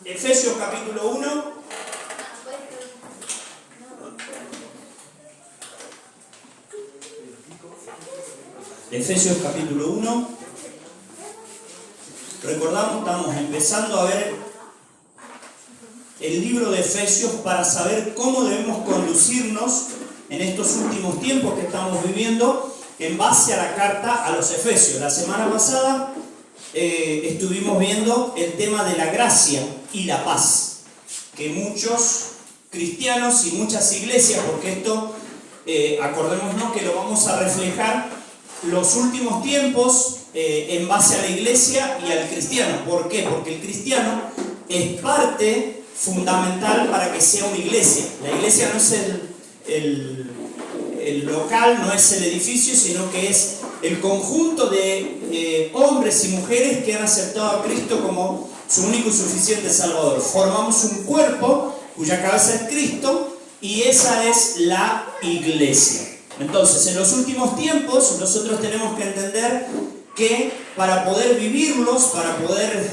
Efesios capítulo 1. Efesios capítulo 1. Recordamos, estamos empezando a ver el libro de Efesios para saber cómo debemos conducirnos en estos últimos tiempos que estamos viviendo en base a la carta a los Efesios. La semana pasada estuvimos viendo el tema de la gracia y la paz, que muchos cristianos y muchas iglesias, porque esto, acordémonos que lo vamos a reflejar los últimos tiempos en base a la iglesia y al cristiano. ¿Por qué? Porque el cristiano es parte fundamental para que sea una iglesia. La iglesia no es el local, no es el edificio, sino que es el conjunto de hombres y mujeres que han aceptado a Cristo como su único y suficiente Salvador. Formamos un cuerpo cuya cabeza es Cristo y esa es la iglesia. Entonces, en los últimos tiempos nosotros tenemos que entender que para poder vivirlos, para poder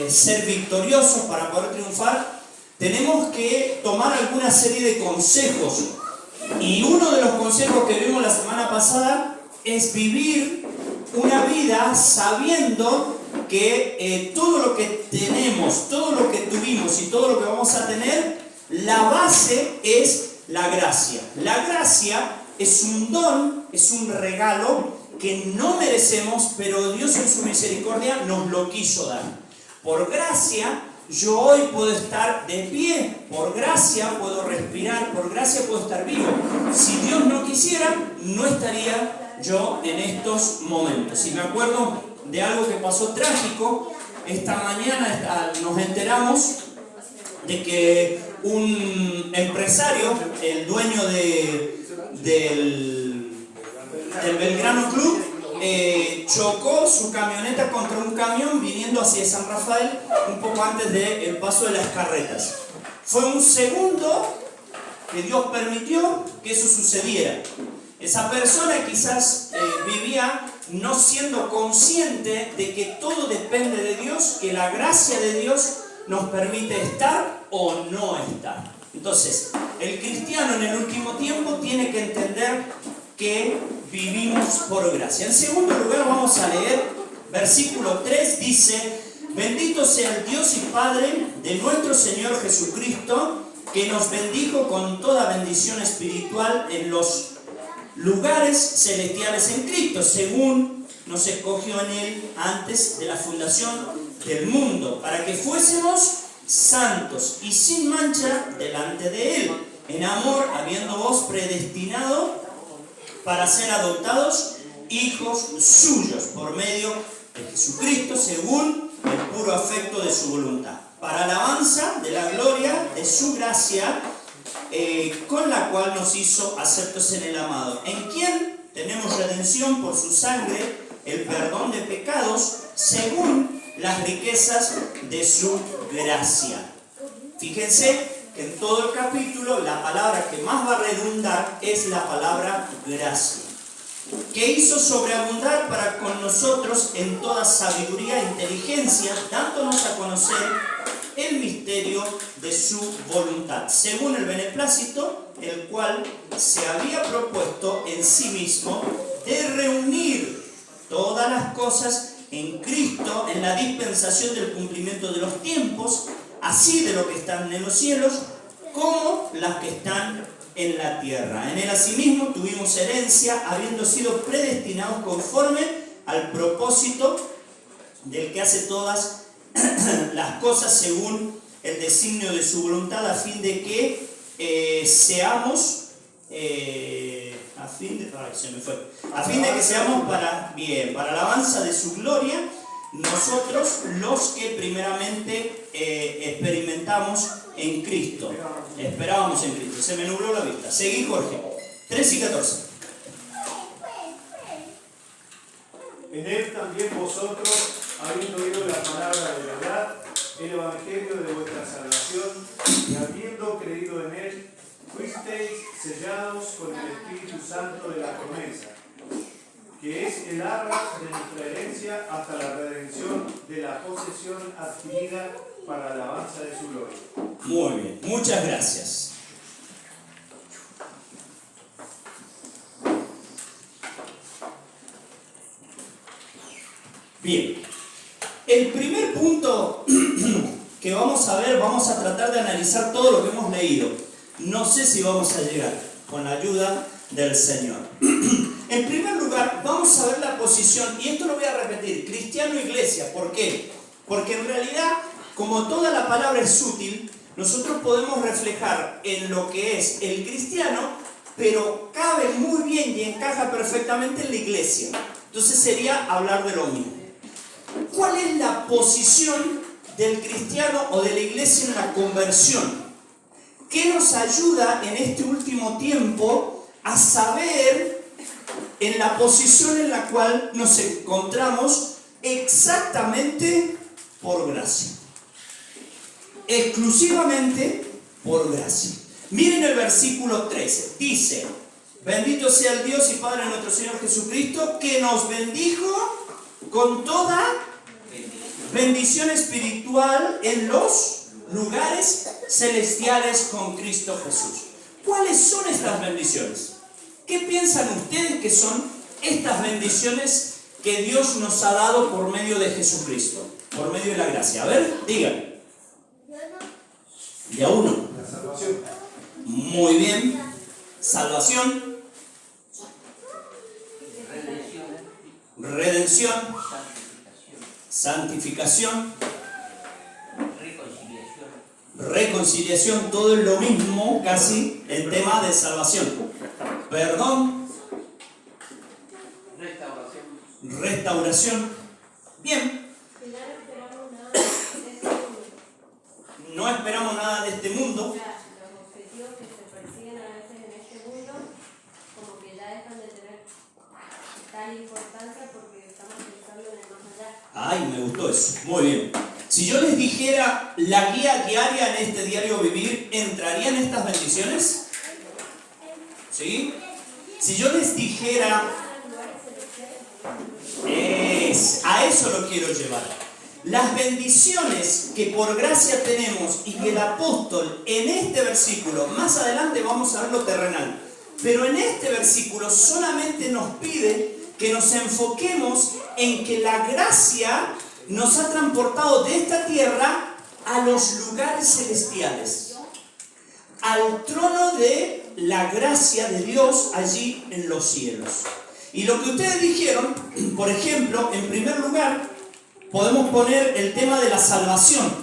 ser victoriosos, para poder triunfar, tenemos que tomar alguna serie de consejos. Y uno de los consejos que vimos la semana pasada es vivir una vida sabiendo que todo lo que tenemos, todo lo que tuvimos y todo lo que vamos a tener, la base es la gracia. La gracia es un don, es un regalo que no merecemos, pero Dios en su misericordia nos lo quiso dar. Por gracia, yo hoy puedo estar de pie, por gracia puedo respirar, por gracia puedo estar vivo. Si Dios no quisiera, no estaría yo en estos momentos. Y me acuerdo de algo que pasó trágico. Esta mañana nos enteramos de que un empresario, el dueño del Belgrano Club, chocó su camioneta contra un camión viniendo hacia San Rafael un poco antes del paso de las carretas. Fue un segundo que Dios permitió que eso sucediera. Esa persona quizás vivía no siendo consciente de que todo depende de Dios, que la gracia de Dios nos permite estar o no estar. Entonces, el cristiano en el último tiempo tiene que entender que vivimos por gracia. En segundo lugar, vamos a leer versículo 3, dice: bendito sea el Dios y Padre de nuestro Señor Jesucristo, que nos bendijo con toda bendición espiritual en los lugares celestiales en Cristo, según nos escogió en Él antes de la fundación del mundo, para que fuésemos santos y sin mancha delante de Él, en amor, habiéndoos predestinado para ser adoptados hijos suyos por medio de Jesucristo, según el puro afecto de su voluntad, para alabanza de la gloria de su gracia, con la cual nos hizo aceptos en el amado, en quien tenemos redención por su sangre, el perdón de pecados, según las riquezas de su gracia. Fíjense que en todo el capítulo la palabra que más va a redundar es la palabra gracia, que hizo sobreabundar para con nosotros en toda sabiduría e inteligencia, dándonos a conocer el misterio de su voluntad, según el beneplácito, el cual se había propuesto en sí mismo de reunir todas las cosas en Cristo, en la dispensación del cumplimiento de los tiempos, así de lo que están en los cielos como las que están en la tierra. En él asimismo tuvimos herencia, habiendo sido predestinados conforme al propósito del que hace todas las cosas según el designio de su voluntad, a fin de que seamos a fin de que seamos para alabanza de su gloria, nosotros los que primeramente experimentamos en Cristo, esperábamos en Cristo. Se me nubló la vista. Seguí, Jorge. 3 y 14. En él también vosotros, habiendo oído la palabra de verdad, el evangelio de vuestra salvación, y habiendo creído en él, fuisteis sellados con el Espíritu Santo de la promesa, que es el arra de nuestra herencia hasta la redención de la posesión adquirida para la alabanza de su gloria. Muy bien, muchas gracias. Bien, el primer punto que vamos a ver, vamos a tratar de analizar todo lo que hemos leído. No sé si vamos a llegar con la ayuda del Señor. En primer lugar, vamos a ver la posición, y esto lo voy a repetir, cristiano-iglesia. ¿Por qué? Porque en realidad, como toda la palabra es útil, nosotros podemos reflejar en lo que es el cristiano, pero cabe muy bien y encaja perfectamente en la iglesia. Entonces sería hablar de lo mismo. ¿Cuál es la posición del cristiano o de la iglesia en la conversión? ¿Qué nos ayuda en este último tiempo a saber en la posición en la cual nos encontramos exactamente por gracia? Exclusivamente por gracia. Miren el versículo 13. Dice: bendito sea el Dios y Padre de nuestro Señor Jesucristo, que nos bendijo con toda bendición espiritual en los lugares celestiales con Cristo Jesús. ¿Cuáles son estas bendiciones? ¿Qué piensan ustedes que son estas bendiciones que Dios nos ha dado por medio de Jesucristo? Por medio de la gracia. A ver, digan. Ya uno. La salvación. Muy bien. Salvación. Redención. Santificación. Reconciliación. Todo es lo mismo casi en tema de salvación. Perdón. Restauración. Bien. No esperamos nada de este mundo. Los objetivos que se persiguen a veces en este mundo, como que ya dejan de tener tal importancia porque estamos pensando en el más allá. Ay, me gustó eso. Muy bien. Si yo les dijera la guía diaria en este diario vivir, ¿entrarían estas bendiciones? ¿Sí? Si yo les dijera... a eso lo quiero llevar. Las bendiciones que por gracia tenemos y que el apóstol en este versículo, más adelante vamos a ver lo terrenal, pero en este versículo solamente nos pide que nos enfoquemos en que la gracia nos ha transportado de esta tierra a los lugares celestiales, al trono de la gracia de Dios allí en los cielos. Y lo que ustedes dijeron, por ejemplo, en primer lugar, podemos poner el tema de la salvación.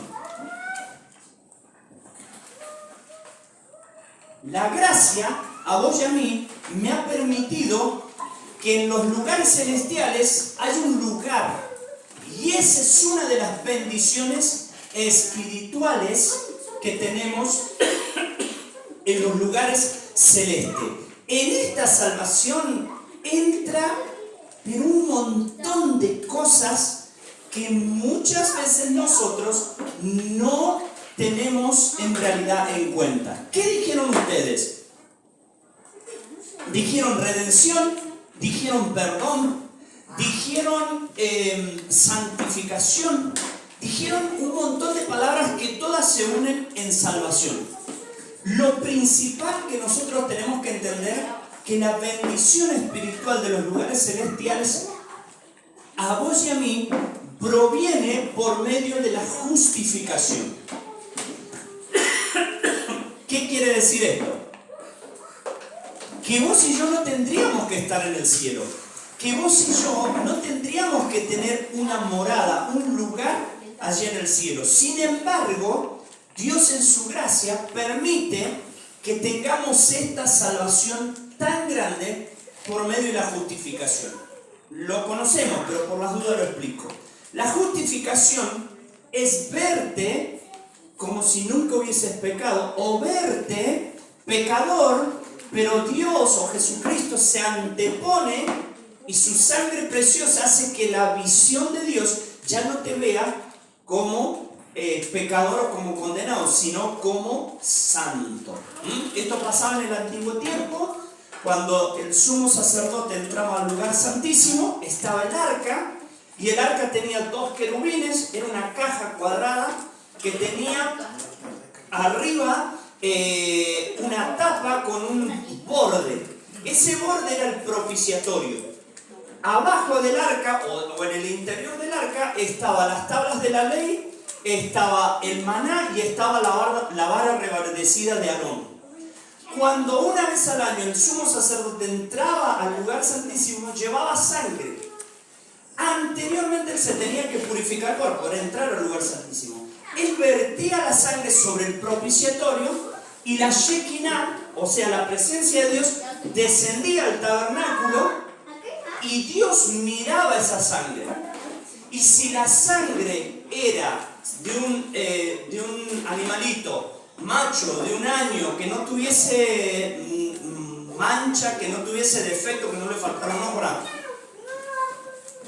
La gracia, a vos y a mí, me ha permitido que en los lugares celestiales haya un lugar. Y esa es una de las bendiciones espirituales que tenemos en los lugares celestes. En esta salvación entra pero un montón de cosas que muchas veces nosotros no tenemos en realidad en cuenta. ¿Qué dijeron ustedes? Dijeron redención, dijeron perdón, dijeron santificación, dijeron un montón de palabras que todas se unen en salvación. Lo principal que nosotros tenemos que entender que la bendición espiritual de los lugares celestiales a vos y a mí proviene por medio de la justificación. ¿Qué quiere decir esto? Que vos y yo no tendríamos que estar en el cielo, que vos y yo no tendríamos que tener una morada, un lugar allí en el cielo. Sin embargo, Dios en su gracia permite que tengamos esta salvación tan grande por medio de la justificación. Lo conocemos, pero por las dudas lo explico. La justificación es verte como si nunca hubieses pecado, o verte pecador, pero Dios o Jesucristo se antepone y su sangre preciosa hace que la visión de Dios ya no te vea como pecador o como condenado, sino como santo. Esto pasaba en el antiguo tiempo. Cuando el sumo sacerdote entraba al lugar santísimo, estaba el arca, y el arca tenía dos querubines, era una caja cuadrada, que tenía arriba una tapa con un borde. Ese borde era el propiciatorio. Abajo del arca, o en el interior del arca, estaban las tablas de la ley, estaba el maná y estaba la vara reverdecida de Aarón. Cuando una vez al año el sumo sacerdote entraba al lugar santísimo, llevaba sangre. Anteriormente él se tenía que purificar para poder entrar al lugar santísimo. Él vertía la sangre sobre el propiciatorio y la Shekinah, o sea, la presencia de Dios, descendía al tabernáculo y Dios miraba esa sangre. Y si la sangre era de un animalito macho de un año que no tuviese mancha, que no tuviese defecto, que no le faltara un ojo,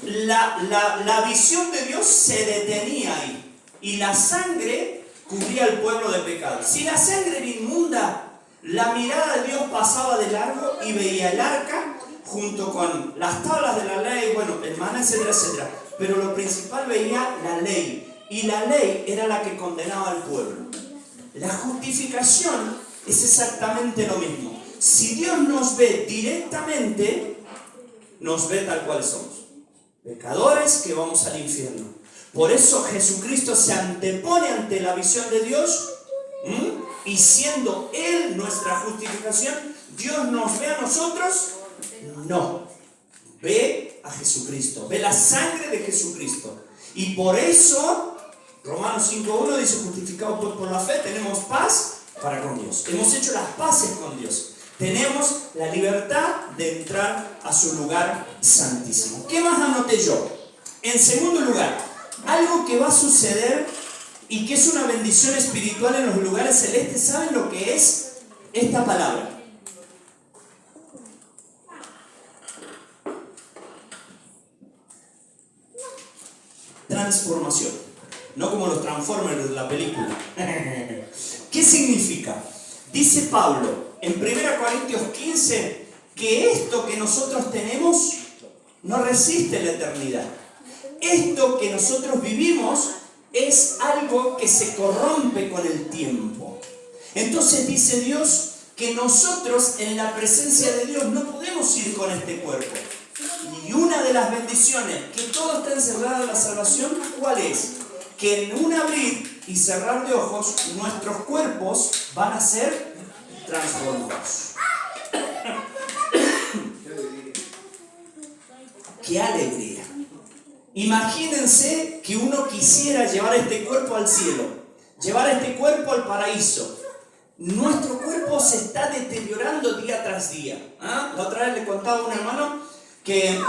la visión de Dios se detenía ahí y la sangre cubría al pueblo de pecado. Si la sangre era inmunda, la mirada de Dios pasaba de largo y veía el arca junto con las tablas de la ley, bueno, el maná, etcétera, etcétera. Pero lo principal veía la ley, y la ley era la que condenaba al pueblo. La justificación es exactamente lo mismo. Si Dios nos ve directamente, nos ve tal cual somos. Pecadores que vamos al infierno. Por eso Jesucristo se antepone ante la visión de Dios, y siendo Él nuestra justificación, ¿Dios nos ve a nosotros? No. Ve a Jesucristo, ve la sangre de Jesucristo. Y por eso Romanos 5.1 dice: justificados pues por la fe, tenemos paz para con Dios. Hemos hecho las paces con Dios. Tenemos la libertad de entrar a su lugar santísimo. ¿Qué más anoté yo? En segundo lugar, algo que va a suceder y que es una bendición espiritual en los lugares celestes. ¿Saben lo que es esta palabra? Transformación. No como los Transformers de la película. ¿Qué significa? Dice Pablo en 1 Corintios 15 que esto que nosotros tenemos no resiste la eternidad. Esto que nosotros vivimos es algo que se corrompe con el tiempo. Entonces dice Dios que nosotros en la presencia de Dios no podemos ir con este cuerpo. Y una de las bendiciones que todo está encerrado en la salvación, ¿cuál es? Que en un abrir y cerrar de ojos, nuestros cuerpos van a ser transformados. ¡Qué alegría! Imagínense que uno quisiera llevar este cuerpo al cielo, llevar este cuerpo al paraíso. Nuestro cuerpo se está deteriorando día tras día. La otra vez le contaba a un hermano que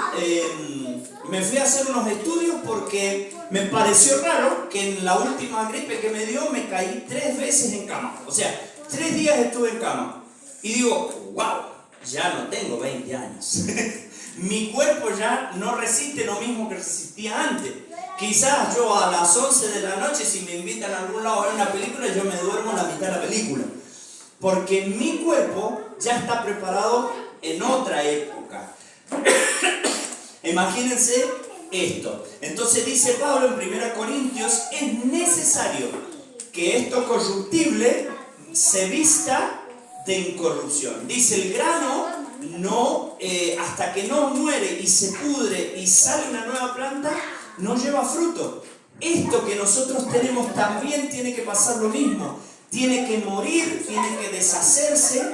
me fui a hacer unos estudios porque me pareció raro que en la última gripe que me dio me caí 3 veces en cama. O sea, 3 días estuve en cama. Y digo, wow, ya no tengo 20 años. Mi cuerpo ya no resiste lo mismo que resistía antes. Quizás yo a las 11 de la noche, si me invitan a algún lado a ver una película, yo me duermo la mitad de la película. Porque mi cuerpo ya está preparado en otra época. Imagínense esto. Entonces dice Pablo en 1 Corintios, es necesario que esto corruptible se vista de incorrupción. Dice, el grano no, hasta que no muere y se pudre y sale una nueva planta, no lleva fruto. Esto que nosotros tenemos también tiene que pasar lo mismo. Tiene que morir, tiene que deshacerse,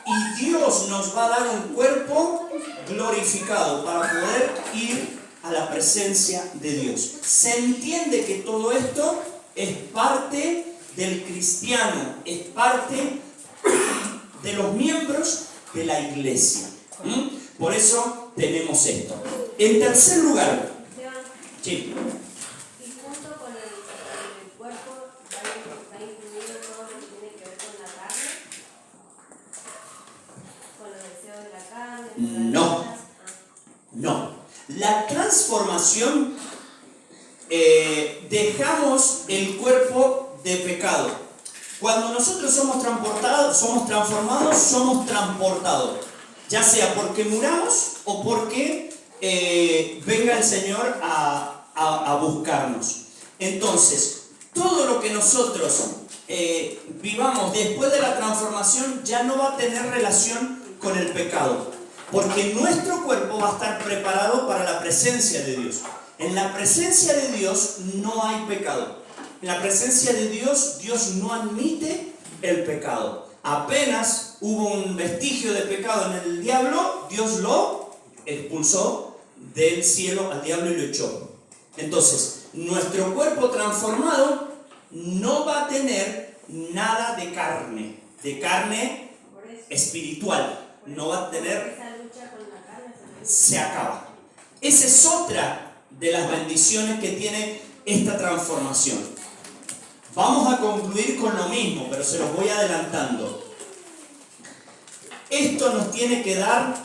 y Dios nos va a dar un cuerpo glorificado para poder ir a la presencia de Dios. Se entiende que todo esto es parte del cristiano, es parte de los miembros de la iglesia. Por eso tenemos esto. En tercer lugar, sí. Y junto con el cuerpo está incluido todo lo que tiene que ver con la carne, con los deseos de la carne. No. No. La transformación, dejamos el cuerpo de pecado. Cuando nosotros somos transformados, somos transportados. Ya sea porque muramos o porque venga el Señor a buscarnos. Entonces, todo lo que nosotros vivamos después de la transformación ya no va a tener relación con el pecado, porque nuestro cuerpo va a estar preparado para la presencia de Dios. En la presencia de Dios no hay pecado. En la presencia de Dios, Dios no admite el pecado. Apenas hubo un vestigio de pecado en el diablo, Dios lo expulsó del cielo al diablo y lo echó. Entonces, nuestro cuerpo transformado no va a tener nada de carne espiritual. No va a tener, esa lucha con la carne se acaba. Esa es otra de las bendiciones que tiene esta transformación. Vamos a concluir con lo mismo, pero se los voy adelantando. Esto nos tiene que dar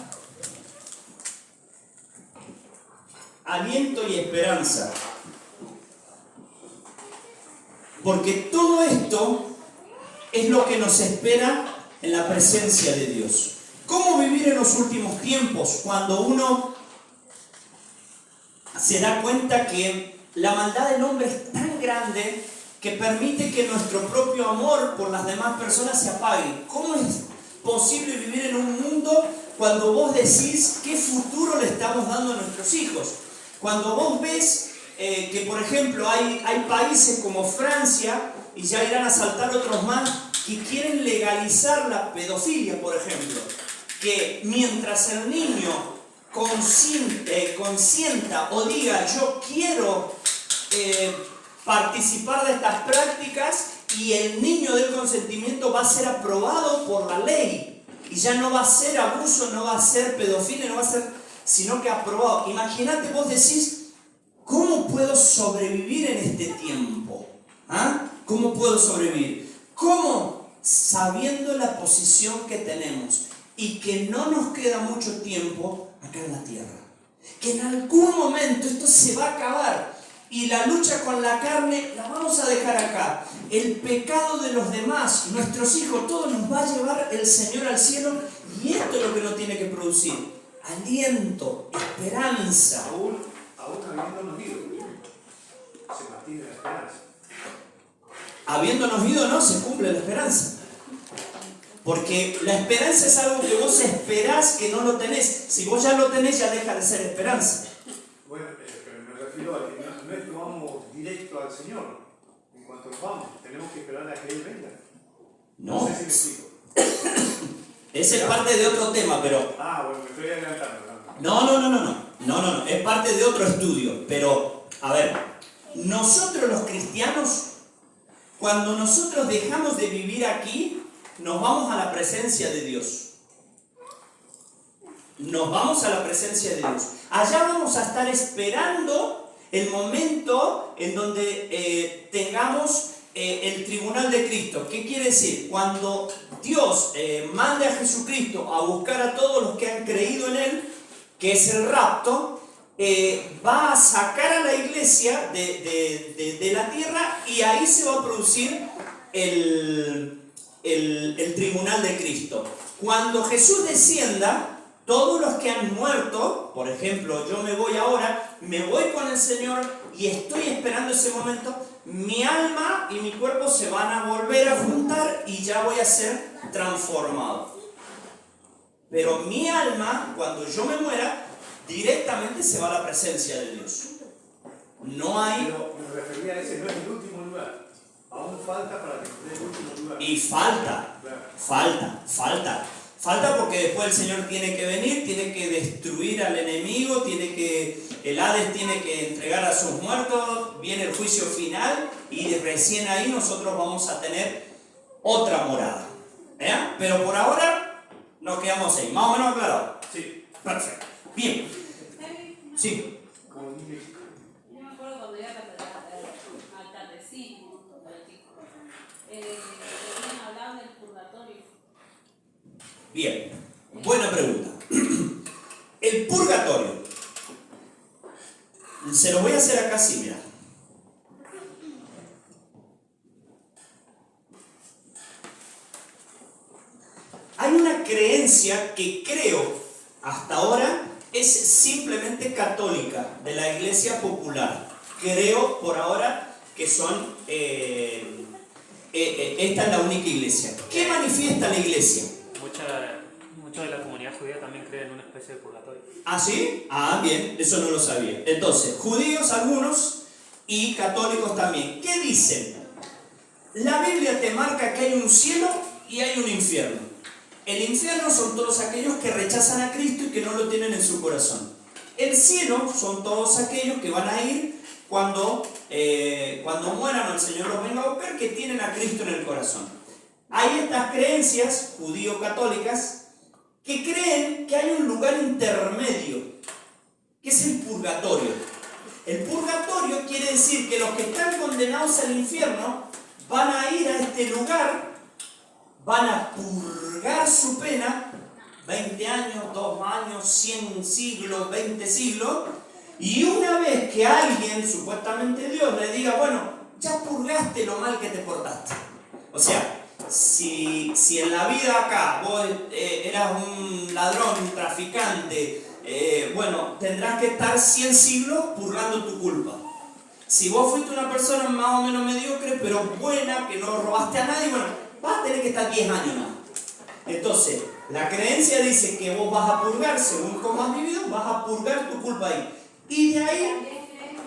aliento y esperanza. Porque todo esto es lo que nos espera en la presencia de Dios. ¿Cómo vivir en los últimos tiempos cuando uno se da cuenta que la maldad del hombre es tan grande que permite que nuestro propio amor por las demás personas se apague? ¿Cómo es posible vivir en un mundo cuando vos decís qué futuro le estamos dando a nuestros hijos? Cuando vos ves que, por ejemplo, hay países como Francia, y ya irán a saltar otros más, que quieren legalizar la pedofilia, por ejemplo. Que mientras el niño consienta o diga yo quiero participar de estas prácticas, y el niño del consentimiento va a ser aprobado por la ley, y ya no va a ser abuso, no va a ser pedofilia, no va a ser, sino que aprobado. Imagínate, vos decís, ¿cómo puedo sobrevivir en este tiempo? ¿Ah? ¿Cómo puedo sobrevivir? ¿Cómo? Sabiendo la posición que tenemos y que no nos queda mucho tiempo acá en la tierra. Que en algún momento esto se va a acabar y la lucha con la carne la vamos a dejar acá. El pecado de los demás, nuestros hijos, todo nos va a llevar el Señor al cielo, y esto es lo que nos tiene que producir: aliento, esperanza. Aún habiéndonos ido, se mantiene la esperanza. Habiéndonos ido, no, se cumple la esperanza. Porque la esperanza es algo que vos esperás que no lo tenés. Si vos ya lo tenés, ya deja de ser esperanza. Bueno, pero me refiero a que no es que vamos directo al Señor. En cuanto vamos, tenemos que esperar a que Él venga. No. No sé si me explico. Ese es parte de otro tema, pero... Bueno, me estoy adelantando. No, es parte de otro estudio. Pero, a ver, nosotros los cristianos, cuando nosotros dejamos de vivir aquí, nos vamos a la presencia de Dios. Nos vamos a la presencia de Dios. Allá vamos a estar esperando el momento en donde tengamos el tribunal de Cristo. ¿Qué quiere decir? Cuando Dios mande a Jesucristo a buscar a todos los que han creído en Él, que es el rapto, va a sacar a la iglesia de la tierra, y ahí se va a producir el tribunal de Cristo. Cuando Jesús descienda, todos los que han muerto, por ejemplo, yo me voy ahora, me voy con el Señor y estoy esperando ese momento, mi alma y mi cuerpo se van a volver a juntar y ya voy a ser transformado. Pero mi alma, cuando yo me muera, directamente se va a la presencia de Dios. No hay... Pero me refería a ese, no es el último lugar. Aún falta para que esté el último lugar. Y falta, Claro. falta porque después el Señor tiene que venir, tiene que destruir al enemigo, el Hades tiene que entregar a sus muertos, viene el juicio final, y recién ahí nosotros vamos a tener otra morada. Pero por ahora nos quedamos ahí, más o menos aclarado. Sí. Perfecto. Bien. Sí. Como dije, Yo me acuerdo cuando iba a al catecismo, hablaban del purgatorio. Bien. Buena pregunta. El purgatorio. Se lo voy a hacer acá así, mira. Hay una creencia que creo hasta ahora es simplemente católica, de la Iglesia Popular. Creo por ahora que son, esta es la única iglesia. ¿Qué manifiesta la iglesia? Mucha de la comunidad judía también cree en una especie de purgatorio. ¿Ah, sí? Ah, bien, eso no lo sabía. Entonces, judíos algunos y católicos también. ¿Qué dicen? La Biblia te marca que hay un cielo y hay un infierno. El infierno son todos aquellos que rechazan a Cristo y que no lo tienen en su corazón. El cielo son todos aquellos que van a ir cuando mueran o el Señor los venga a buscar, que tienen a Cristo en el corazón. Hay estas creencias judío-católicas que creen que hay un lugar intermedio, que es el purgatorio. El purgatorio quiere decir que los que están condenados al infierno van a ir a este lugar, van a purgar su pena, 20 años, 2 años, 100 siglos, 20 siglos, y una vez que alguien, supuestamente Dios, le diga, bueno, ya purgaste lo mal que te portaste. O sea, si en la vida acá vos eras un ladrón, un traficante, bueno, tendrás que estar 100 siglos purgando tu culpa. Si vos fuiste una persona más o menos mediocre, pero buena, que no robaste a nadie, bueno, vas a tener que estar 10 años más. Entonces, la creencia dice que vos vas a purgar, según cómo has vivido, vas a purgar tu culpa ahí. Y de ahí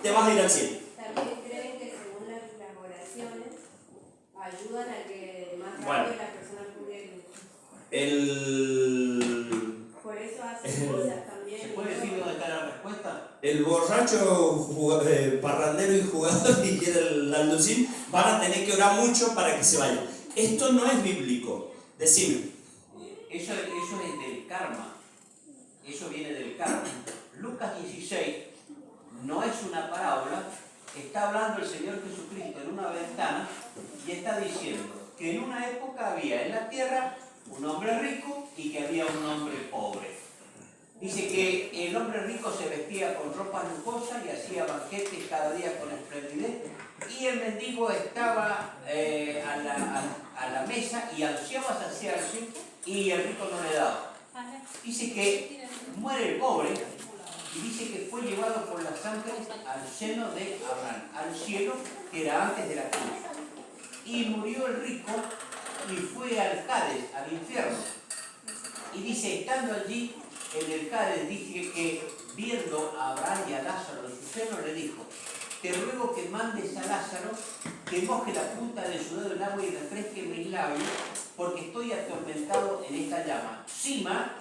te vas a ir al cielo. También creen que según las oraciones ayudan a que más Bueno. rápido la persona purgue. Por eso hacen cosas también. ¿Se puede decir dónde está la respuesta? El borracho, parrandero y jugador y el alducín van a tener que orar mucho para que se vayan. Esto no es bíblico. Decime. Eso es del karma. Eso viene del karma. Lucas 16 no es una parábola. Está hablando el Señor Jesucristo en una ventana y está diciendo que en una época había en la tierra un hombre rico y que había un hombre pobre. Dice que el hombre rico se vestía con ropa lujosa y hacía banquetes cada día con esplendidez, y el mendigo estaba a la mesa y ansiaba saciarse y el rico no le daba. Dice que muere el pobre y dice que fue llevado por las ángeles al seno de Abraham, al cielo que era antes de la cruz. Y murió el rico y fue al Hades, al infierno. Y dice, estando allí en el Hades, dice que viendo a Abraham y a Lázaro en su seno, le dijo, te ruego que mandes a Lázaro que moje la punta de su dedo en agua y refresque mis labios, porque estoy atormentado en esta llama. Sima,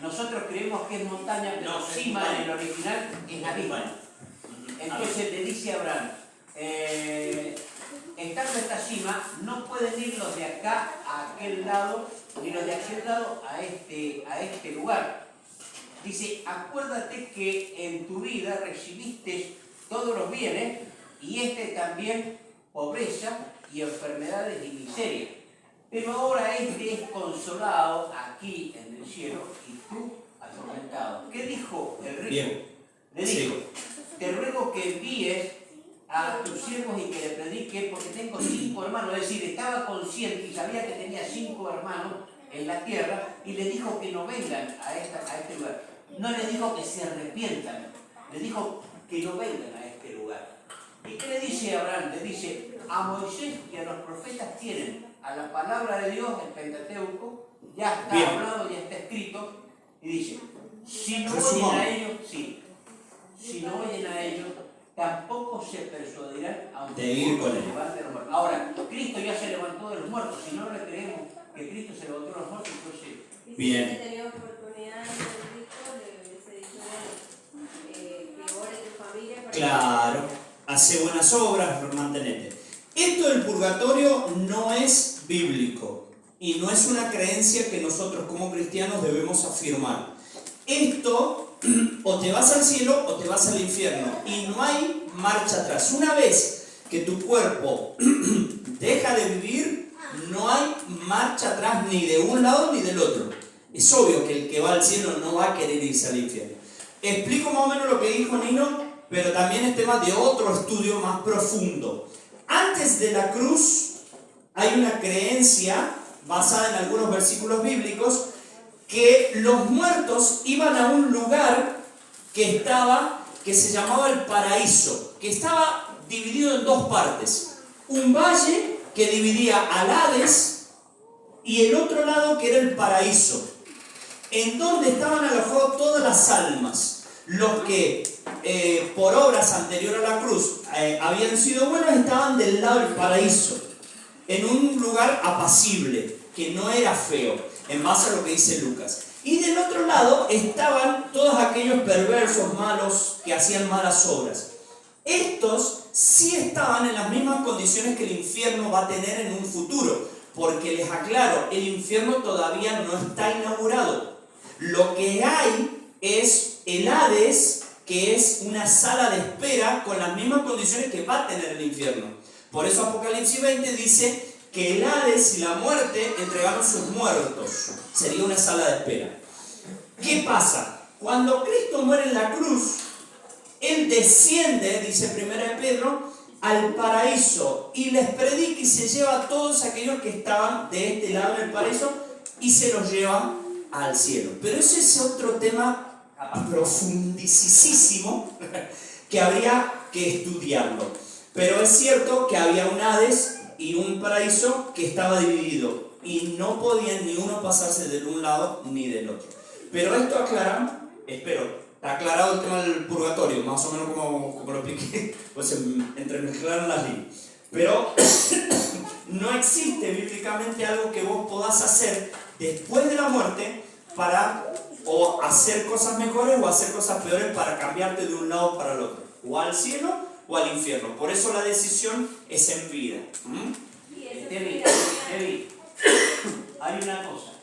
nosotros creemos que es montaña, pero Sima en el original es abismo. Entonces le dice a Abraham, estando en esta cima, no pueden ir los de acá a aquel lado, ni los de aquel lado a este lugar. Dice, acuérdate que en tu vida recibiste todos los bienes, y también pobreza y enfermedades y miseria. Pero ahora es consolado aquí en el cielo y tú atormentado. ¿Qué dijo el rico? Bien. Le dijo, Sí. te ruego que envíes a tus siervos y que le predique, porque tengo 5 hermanos. Es decir, estaba consciente y sabía que tenía 5 hermanos en la tierra, y le dijo que no vengan a este lugar. No le dijo que se arrepientan, le dijo que no vengan a este lugar. ¿Y qué le dice Abraham? Le dice, a Moisés y a los profetas tienen a la palabra de Dios, el Pentateuco, ya está Bien. hablado, ya está escrito, y dice, si no Resumamos. oyen a ellos, sí, si no oyen a ellos, tampoco se persuadirán aunque De ir con él. se levante de los muertos. Ahora, Cristo ya se levantó de los muertos. Si no le creemos que Cristo se levantó de los muertos, entonces... Bien. Si hubiese tenido oportunidad en el rico, le hubiese dicho que ore tu familia para Claro, hace buenas obras, mantenete. Esto del purgatorio no es bíblico y no es una creencia que nosotros como cristianos debemos afirmar. Esto o te vas al cielo o te vas al infierno, y no hay marcha atrás. Una vez que tu cuerpo deja de vivir, no hay marcha atrás ni de un lado ni del otro. Es obvio que el que va al cielo no va a querer irse al infierno. Explico más o menos lo que dijo Nino, pero también es tema de otro estudio más profundo. Antes de la cruz hay una creencia basada en algunos versículos bíblicos que los muertos iban a un lugar que se llamaba el paraíso, que estaba dividido en dos partes. Un valle que dividía al Hades y el otro lado que era el paraíso, en donde estaban alojados todas las almas. Los que por obras anterior a la cruz habían sido buenos estaban del lado del paraíso, en un lugar apacible, que no era feo, en base a lo que dice Lucas. Y del otro lado estaban todos aquellos perversos, malos, que hacían malas obras. Estos sí estaban en las mismas condiciones que el infierno va a tener en un futuro, porque les aclaro, el infierno todavía no está inaugurado. Lo que hay es el Hades, que es una sala de espera con las mismas condiciones que va a tener el infierno. Por eso Apocalipsis 20 dice que el Hades y la muerte entregaron sus muertos. Sería una sala de espera. ¿Qué pasa? Cuando Cristo muere en la cruz, Él desciende, dice 1 Pedro, al paraíso y les predica y se lleva a todos aquellos que estaban de este lado del paraíso y se los lleva al cielo. Pero ese es otro tema profundísimo que habría que estudiarlo. Pero es cierto que había un Hades y un paraíso que estaba dividido y no podían ni uno pasarse de un lado ni del otro. Pero esto aclara, espero, está aclarado el tema del purgatorio, más o menos como lo expliqué, pues se entremezclaron las líneas. Pero no existe bíblicamente algo que vos podás hacer después de la muerte para o hacer cosas mejores o hacer cosas peores para cambiarte de un lado para el otro, o al cielo o al infierno. Por eso la decisión es en vida. David, hay una cosa.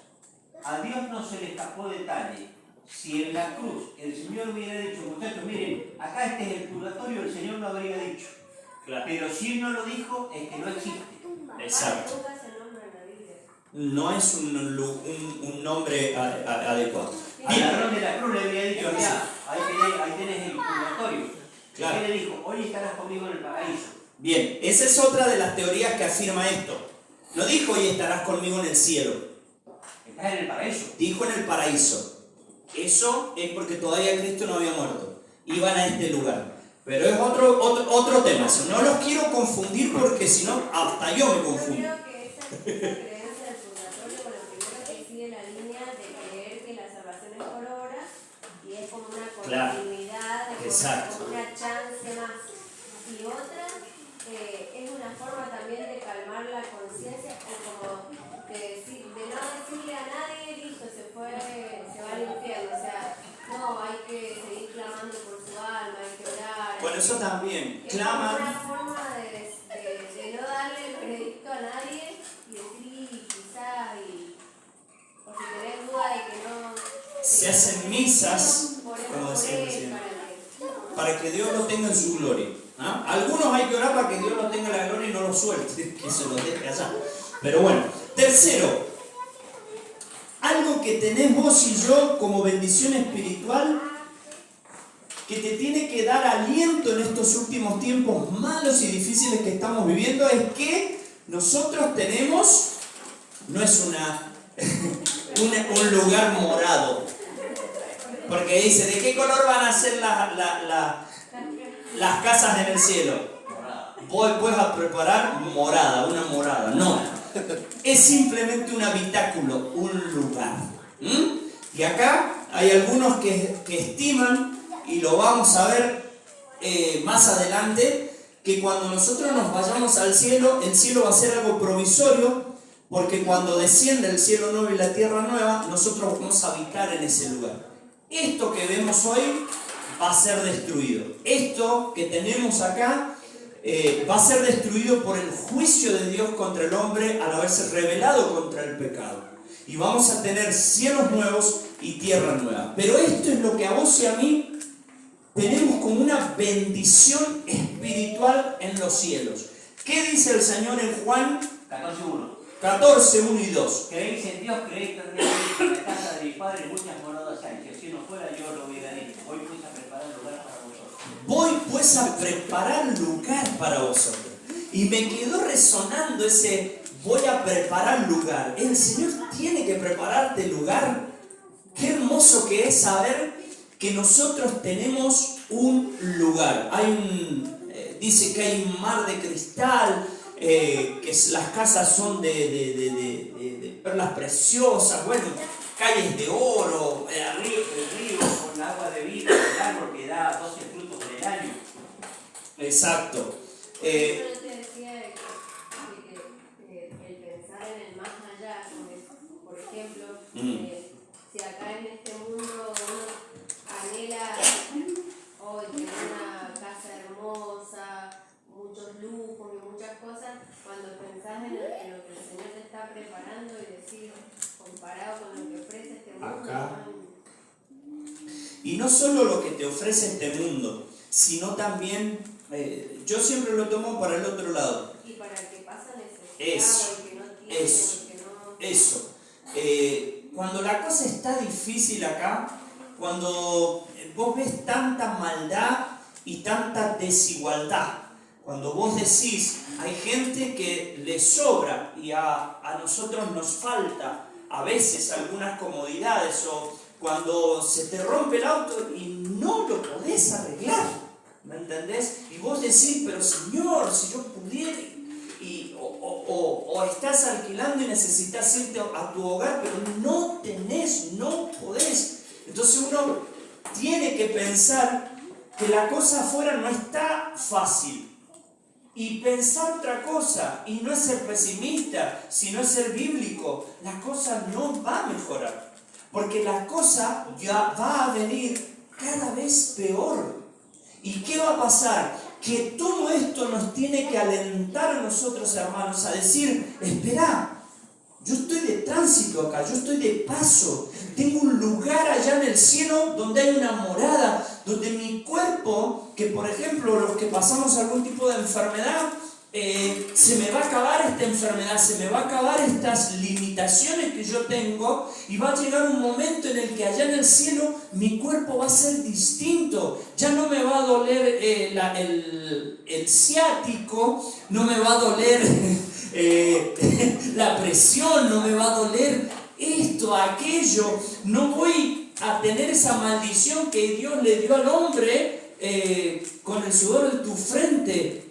A Dios no se le escapó detalle. Si en la cruz el Señor hubiera dicho, muchachos, miren, acá este es el purgatorio, el Señor lo habría dicho. Claro. Pero si Él no lo dijo, es que no existe. Exacto. Nunca se nombra en la Biblia. No es un nombre adecuado. Al ladrón de la cruz le habría dicho, mira, ahí tenés el purgatorio. Claro. ¿Qué le dijo? Hoy estarás conmigo en el paraíso. Bien, esa es otra de las teorías que afirma esto. No dijo hoy estarás conmigo en el cielo, Estás en el paraíso. dijo en el paraíso. Eso es porque todavía Cristo no había muerto. Iban a este lugar. Pero es otro tema. Eso no los quiero confundir porque si no, hasta yo me Yo confundo. creo que esa creencia del purgatorio, bueno, primero que sigue la línea de creer que la salvación es por obra y es como una Claro. continuidad, Exacto. como una chance más. Y otra es una forma también de calmar la conciencia, como de no decirle a nadie, listo, se va al infierno. O sea, no, hay que seguir clamando por su alma, hay que orar. Por eso también Es como claman. una forma de no darle el veredicto a nadie y decir quizá, o si tenés duda de que no... Se hacen misas, como decía el presidente, para que Dios lo tenga en su gloria. ¿Ah? Algunos hay que orar para que Dios lo tenga en la gloria y no lo suelte, que se lo deje allá. Pero bueno, tercero, algo que tenés vos y yo como bendición espiritual, que te tiene que dar aliento en estos últimos tiempos malos y difíciles que estamos viviendo, es que nosotros tenemos, no es un lugar morado, porque dice, ¿de qué color van a ser las casas en el cielo? Vos puedes a preparar morada, una morada. No, es simplemente un habitáculo, un lugar. Y acá hay algunos que estiman, y lo vamos a ver más adelante, que cuando nosotros nos vayamos al cielo, el cielo va a ser algo provisorio, porque cuando descienda el cielo nuevo y la tierra nueva, nosotros vamos a habitar en ese lugar. Esto que vemos hoy va a ser destruido. Esto que tenemos acá va a ser destruido por el juicio de Dios contra el hombre al haberse rebelado contra el pecado. Y vamos a tener cielos nuevos y tierra nueva. Pero esto es lo que a vos y a mí tenemos como una bendición espiritual en los cielos. ¿Qué dice el Señor en Juan 14:1. 14, 1 y 2? Creéis en Dios, creéis también en la casa de mi Padre muchas moradas hay. Si así no fuera, yo lo hubiera dicho. Voy pues a preparar lugar para vosotros. Voy pues a preparar lugar para vosotros. Y me quedó resonando ese voy a preparar lugar. El Señor tiene que prepararte lugar. Qué hermoso que es saber que nosotros tenemos un lugar. dice que hay un mar de cristal, que las casas son de perlas preciosas, bueno, calles de oro, El río con agua de vida, el árbol que da 12 frutos en el año. exacto. Yo no te decía de que el pensar en el más allá, por ejemplo, si acá en este mundo uno anhela hoy tener una casa hermosa, muchos lujos y muchas cosas, cuando pensás en lo que el Señor te está preparando y decir, comparado con lo que ofrece este mundo, Acá. Y no solo lo que te ofrece este mundo, sino también, yo siempre lo tomo para el otro lado. y para el que pasa necesidad Eso, o el que no tiene, eso, o el que no... eso. Cuando la cosa está difícil acá, cuando vos ves tanta maldad y tanta desigualdad, cuando vos decís, hay gente que le sobra y a nosotros nos falta a veces algunas comodidades, o cuando se te rompe el auto y no lo podés arreglar, ¿me entendés? Y vos decís, pero Señor, si yo pudiera, o estás alquilando y necesitas irte a tu hogar, pero no tenés, no podés. Entonces uno tiene que pensar que la cosa afuera no está fácil. Y pensar otra cosa, y no es ser pesimista, sino es ser bíblico, la cosa no va a mejorar. Porque la cosa ya va a venir cada vez peor. ¿Y qué va a pasar? Que todo esto nos tiene que alentar a nosotros, hermanos, a decir, espera, yo estoy de tránsito acá, yo estoy de paso, tengo un lugar allá en el cielo donde hay una morada, donde mi cuerpo, que por ejemplo los que pasamos algún tipo de enfermedad, se me va a acabar esta enfermedad, se me va a acabar estas limitaciones que yo tengo, y va a llegar un momento en el que allá en el cielo mi cuerpo va a ser distinto. Ya no me va a doler el ciático, no me va a doler la presión, no me va a doler esto, aquello, no voy a tener esa maldición que Dios le dio al hombre, con el sudor de tu frente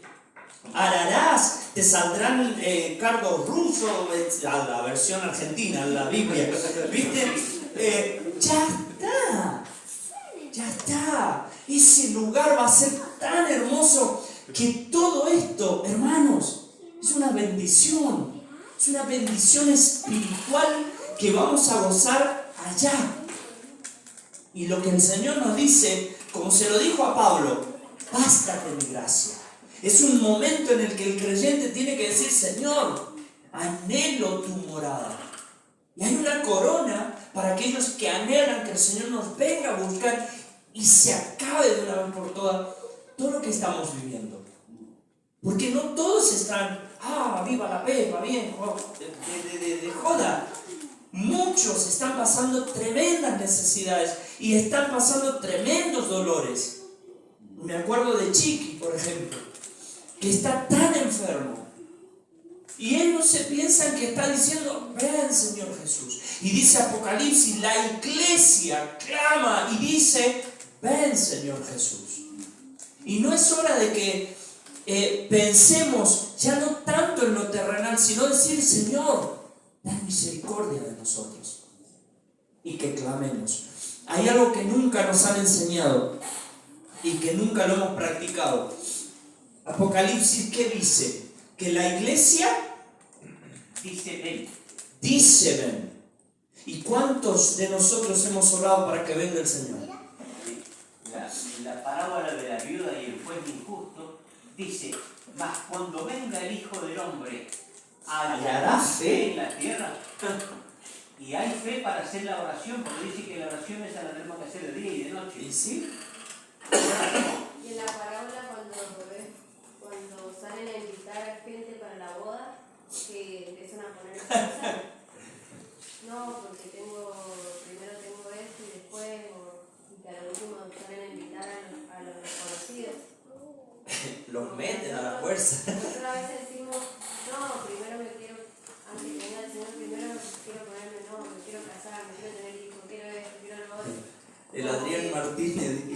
ararás, te saldrán cardos rusos, a la versión argentina, la Biblia, ¿viste? Ya está, ese lugar va a ser tan hermoso que todo esto, hermanos, es una bendición espiritual que vamos a gozar allá. Y lo que el Señor nos dice, como se lo dijo a Pablo, bástate mi gracia. Es un momento en el que el creyente tiene que decir, Señor, anhelo tu morada. Y hay una corona para aquellos que anhelan que el Señor nos venga a buscar y se acabe de una vez por todas todo lo que estamos viviendo. Porque no todos están, viva la pepa, bien, de joda. Muchos están pasando tremendas necesidades y están pasando tremendos dolores. Me acuerdo de Chiqui, por ejemplo, que está tan enfermo. Y él no se piensa en que está diciendo, ven Señor Jesús. Y dice Apocalipsis, la iglesia clama y dice, ven Señor Jesús. Y no es hora de que pensemos ya no tanto en lo terrenal, sino decir, Señor, ten misericordia de nosotros. Y que clamemos. Hay algo que nunca nos han enseñado y que nunca lo hemos practicado. Apocalipsis, ¿qué dice? Que la iglesia dice ven. ¿Y cuántos de nosotros hemos orado para que venga el Señor? La parábola de la viuda y el juez injusto dice, mas cuando venga el Hijo del Hombre, ¿hallará fe en la tierra? Y hay fe para hacer la oración, porque dice que la oración esa la tenemos que hacer de día y de noche. ¿Y sí? Y en la parábola cuando salen a invitar a gente para la boda, que empiezan a poner cosas, no, porque primero tengo esto y después, y que al último salen a invitar a los desconocidos. Los meten a la fuerza. Nosotros a veces decimos, no, primero me quiero, antes que venga el Señor, primero quiero ponerme, me quiero casar, me quiero tener hijos, quiero esto, quiero lo otro. El Adrián Martínez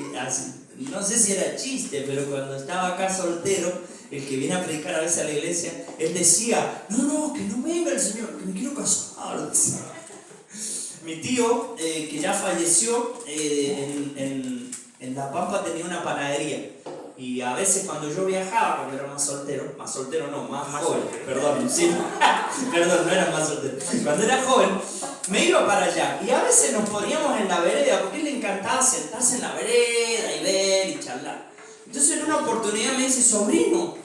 no sé si era chiste, pero cuando estaba acá soltero, el que viene a predicar a veces a la iglesia, él decía, no, que no venga el Señor, que me quiero casar. Mi tío, que ya falleció, en La Pampa tenía una panadería. Y a veces cuando yo viajaba, cuando era más soltero no, más joven, perdón, sí, perdón, no era más soltero. Cuando era joven, me iba para allá. Y a veces nos poníamos en la vereda, porque a él le encantaba sentarse en la vereda y ver y charlar. Entonces en una oportunidad me dice, sobrino,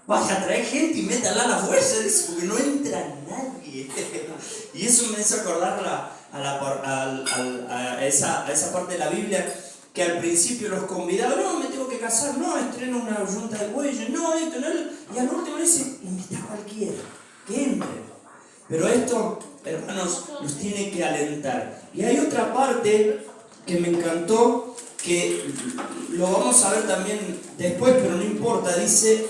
vaya a traer gente y métala a la fuerza, dice, porque no entra nadie. Y eso me hizo acordar a esa parte de la Biblia, que al principio los convidaba, no, me tengo que casar, no, estreno una yunta de bueyes, no, esto, no, y al último dice, invita a cualquiera, que entre. Pero esto, hermanos, nos tiene que alentar. Y hay otra parte que me encantó, que lo vamos a ver también después, pero no importa, dice,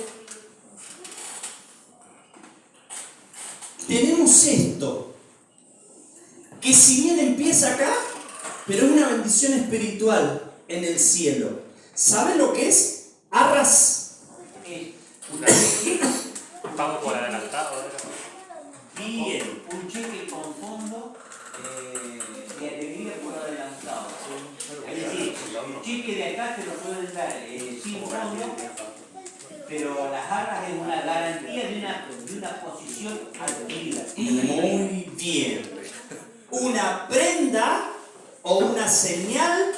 tenemos esto, que si bien empieza acá, pero es una bendición espiritual en el cielo. ¿Sabe lo que es? Arras. Un pago por adelantado. Bien. Un cheque con fondo de alegría por adelantado. Es decir, el cheque de acá te lo pueden dar sin fondo, pero las arras es una garantía de una posición adquirida. Muy bien. Una prenda o una señal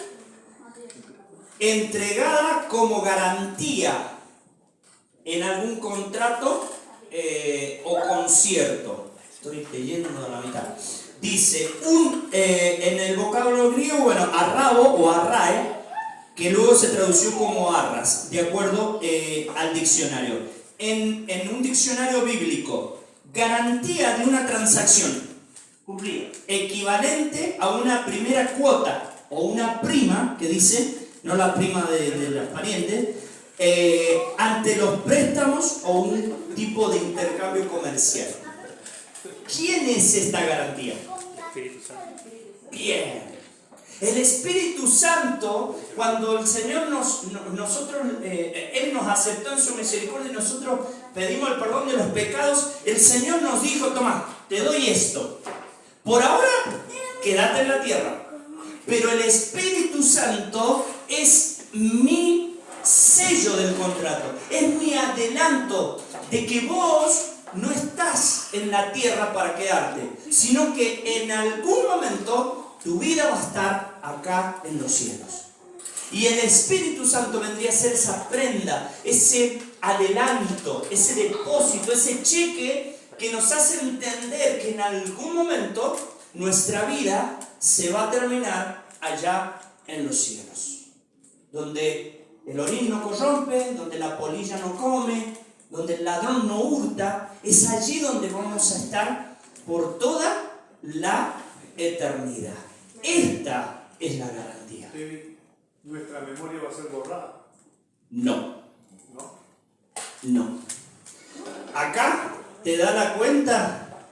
entregada como garantía en algún contrato o concierto. Estoy leyendo a la mitad. Dice, en el vocablo griego, bueno, arrabo o arrae, que luego se tradució como arras, de acuerdo al diccionario. En un diccionario bíblico, garantía de una transacción Cumplido. Equivalente a una primera cuota o una prima, que dice, no la prima de las parientes, ante los préstamos o un tipo de intercambio comercial. ¿Quién es esta garantía? Espíritu Santo. Bien. El Espíritu Santo, cuando el Señor Él nos aceptó en su misericordia y nosotros pedimos el perdón de los pecados, el Señor nos dijo, toma, te doy esto. Por ahora, quédate en la tierra. Pero el Espíritu Santo es mi sello del contrato. Es mi adelanto de que vos no estás en la tierra para quedarte, sino que en algún momento tu vida va a estar acá en los cielos. Y el Espíritu Santo vendría a ser esa prenda, ese adelanto, ese depósito, ese cheque que nos hace entender que en algún momento nuestra vida se va a terminar allá en los cielos, donde el orín no corrompe, donde la polilla no come, donde el ladrón no hurta. Es allí donde vamos a estar por toda la eternidad. Esta es la garantía. ¿Nuestra memoria va a ser borrada? No. ¿No? No. Acá te da la cuenta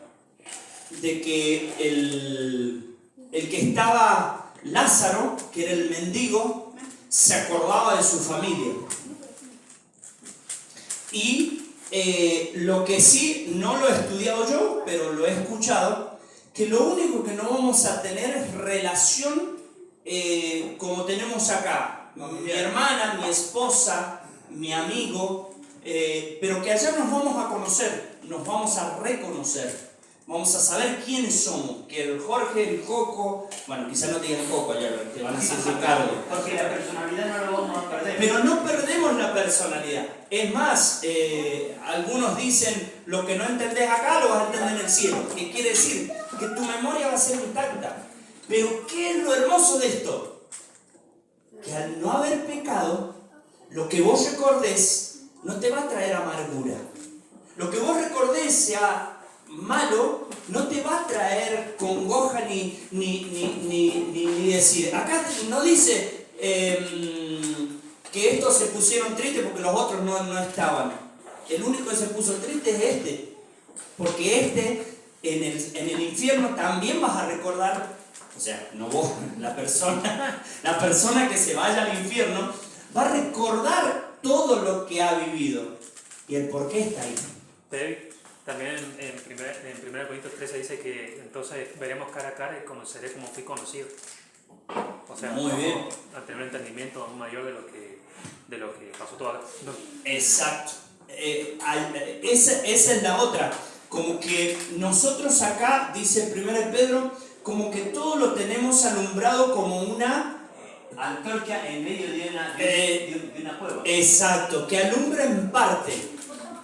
de que el que estaba Lázaro, que era el mendigo, se acordaba de su familia. Y lo que sí, no lo he estudiado yo, pero lo he escuchado, que lo único que no vamos a tener es relación como tenemos acá. Mi hermana, mi esposa, mi amigo, pero que allá nos vamos a conocer, nos vamos a reconocer. Vamos a saber quiénes somos, que el Jorge, el Coco, bueno, quizás no te digan Coco allá, te van a hacer cargo. Porque la personalidad no la vamos a perder. Pero no perdemos la personalidad. Es más, algunos dicen, lo que no entendés acá lo vas a entender en el cielo. ¿Qué quiere decir? Que tu memoria va a ser intacta. Pero ¿qué es lo hermoso de esto? Que al no haber pecado, lo que vos recordés no te va a traer amargura. Lo que vos recordés sea malo, no te va a traer congoja ni decir. Acá no dice que estos se pusieron tristes porque los otros no estaban. El único que se puso triste es este. Porque en el infierno también vas a recordar, o sea, no vos, la persona que se vaya al infierno va a recordar todo lo que ha vivido y el por qué está ahí. Pero también en 1 Corintios 13 dice que entonces veremos cara a cara y conoceré como fui conocido. O sea, Muy bien. A tener un entendimiento aún mayor de lo que pasó toda la... No. Exacto. Esa es la otra. Como que nosotros acá, dice 1 Pedro, como que todo lo tenemos alumbrado como una... Antorcha en medio de una cueva. Exacto, que alumbra en parte,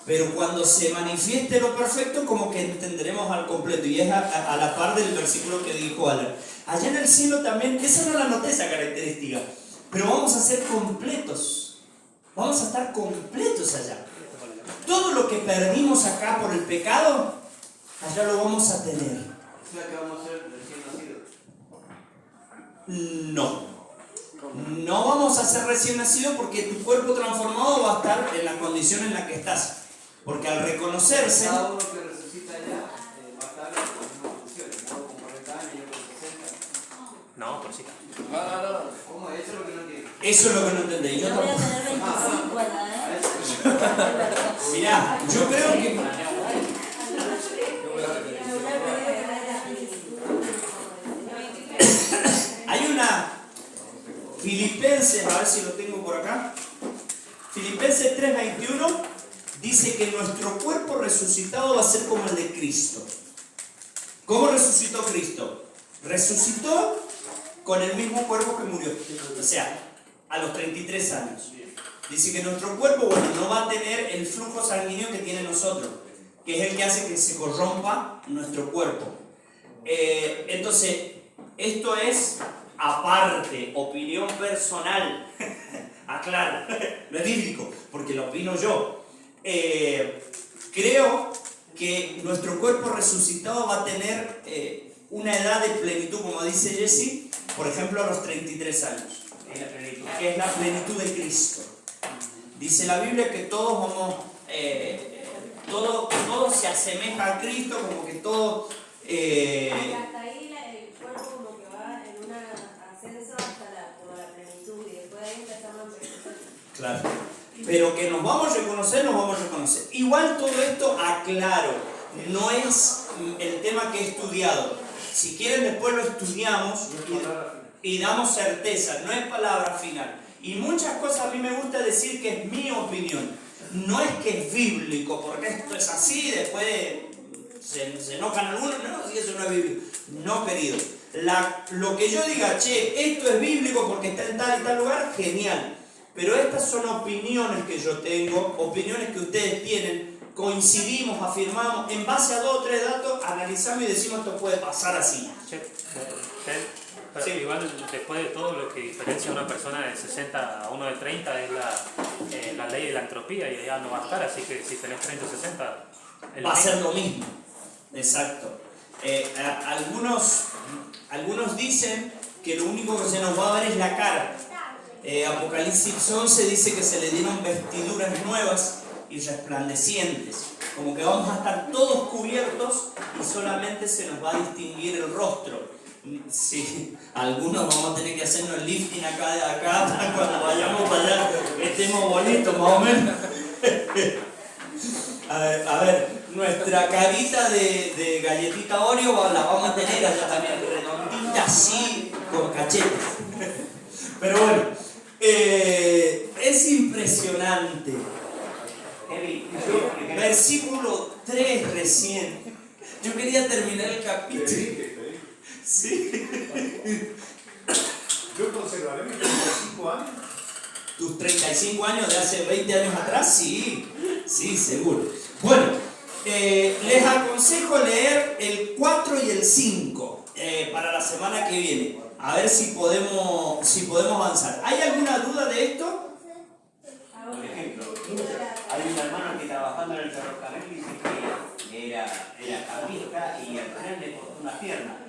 pero cuando se manifieste lo perfecto, como que entenderemos al completo. Y es a la par del versículo que dijo Alan. Allá en el cielo también, esa no la noté, esa característica, pero vamos a ser completos. Vamos a estar completos allá. Todo lo que perdimos acá por el pecado, allá lo vamos a tener. O sea que vamos a ser recién nacidos. No. No vamos a ser recién nacidos porque tu cuerpo transformado va a estar en la condición en la que estás. Porque al reconocerse... Cada uno que resucita allá va a estar en las mismas condiciones. Uno con 40 años y otro con 60. No, por sí. ¿Cómo es? Eso es lo que no entiendo. Eso es lo que no entendéis. Yo Yo voy a tampoco. tener 25 ¿eh? Mirá, yo creo que... Hay una... Filipenses, a ver si lo tengo por acá. Filipenses 3:21 dice que nuestro cuerpo resucitado va a ser como el de Cristo. ¿Cómo resucitó Cristo? Resucitó con el mismo cuerpo que murió. O sea, a los 33 años. Dice que nuestro cuerpo, bueno, no va a tener el flujo sanguíneo que tiene nosotros, que es el que hace que se corrompa nuestro cuerpo. Entonces, esto es aparte, opinión personal. Aclaro, no es bíblico, porque lo opino yo. Creo que nuestro cuerpo resucitado va a tener una edad de plenitud, como dice Jesse, por ejemplo, a los 33 años. Es la plenitud. Que es la plenitud de Cristo. Dice la Biblia que todos vamos, todo se asemeja a Cristo, como que todo... Hasta ahí el cuerpo como que va en un ascenso hasta como la plenitud y después de ahí empezamos a envejecer. Claro. Pero que nos vamos a reconocer. Igual todo esto, aclaro, no es el tema que he estudiado. Si quieren después lo estudiamos y damos certeza, no es palabra final. Y muchas cosas a mí me gusta decir que es mi opinión. No es que es bíblico, porque esto es así, después se enojan algunos, no, si eso no es bíblico. No, querido. Lo que yo diga, che, esto es bíblico porque está en tal y tal lugar, genial. Pero estas son opiniones que yo tengo, opiniones que ustedes tienen, coincidimos, afirmamos, en base a 2 o 3 datos, analizamos y decimos esto puede pasar así. Che, pero sí, igual después de todo lo que diferencia a una persona de 60 a uno de 30 es la ley de la entropía y ya no va a estar, así que si tenés 30 o 60 Va a ser lo mismo. Exacto. Algunos dicen que lo único que se nos va a ver es la cara. Apocalipsis 11 dice que se le dieron vestiduras nuevas y resplandecientes. Como que vamos a estar todos cubiertos y solamente se nos va a distinguir el rostro. Sí, algunos vamos a tener que hacernos el lifting acá cuando vayamos para allá, estemos bonitos más o menos. A ver, nuestra carita de galletita Oreo la vamos a tener allá también, redondita así, con cachetes. Pero bueno, es impresionante. Versículo 3 recién. Yo quería terminar el capítulo. Sí. Yo conservaré mis 35 años. ¿Tus 35 años de hace 20 años atrás? Sí, seguro. Bueno, les aconsejo leer el 4 y el 5 para la semana que viene. A ver si podemos avanzar. ¿Hay alguna duda de esto? Por ejemplo, hay un hermano que trabajando en el ferrocarril dice que era carlista y al tren le cortó una pierna.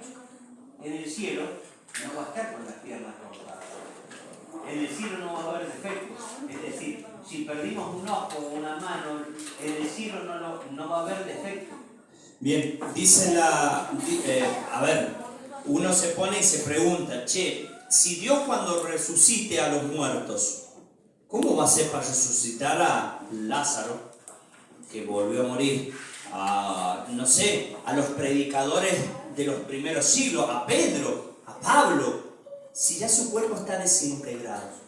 En el cielo no va a estar con las piernas cortadas. En el cielo no va a haber defectos. Es decir, si perdimos un ojo o una mano, en el cielo no va a haber defectos. Bien, dice a ver, uno se pone y se pregunta, che, si Dios cuando resucite a los muertos ¿cómo va a ser para resucitar a Lázaro, que volvió a morir, a, no sé, a los predicadores de los primeros siglos, a Pedro, a Pablo, si ya su cuerpo está desintegrado?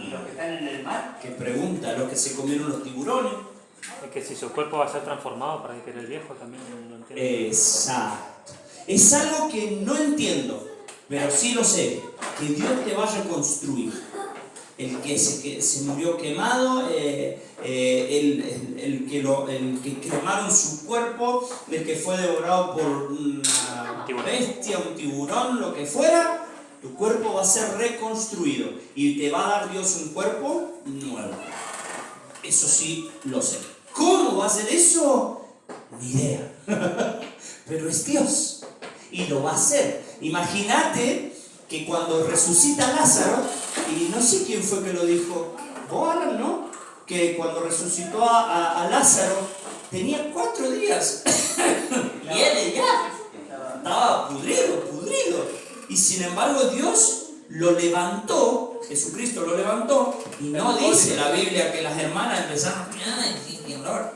¿Y los que están en el mar? ¿Qué pregunta? ¿Los que se comieron los tiburones? Es que si su cuerpo va a ser transformado para que el viejo también no entiendo. Exacto. Es algo que no entiendo, pero sí lo sé, que Dios te va a reconstruir. El que se murió quemado, el que quemaron su cuerpo, el que fue devorado por una bestia, un tiburón, lo que fuera, tu cuerpo va a ser reconstruido y te va a dar Dios un cuerpo nuevo. Eso sí lo sé. ¿Cómo va a ser eso? Ni idea. Pero es Dios y lo va a hacer. Imagínate que cuando resucita Lázaro, y no sé quién fue que lo dijo, vos, Alan, ¿no? Que cuando resucitó a Lázaro tenía 4 días. Viene ya. Estaba pudrido. Y sin embargo Dios lo levantó, Jesucristo lo levantó, y no dice la Biblia que las hermanas empezaron, ¡ay, qué dolor!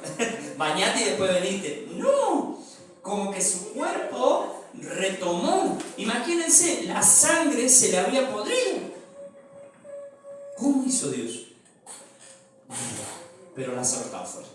Bañate y después veniste. No, como que su cuerpo retomó. Imagínense, la sangre se le había podrido. ¿Cómo hizo Dios? Pero Lázaro estaba fuera.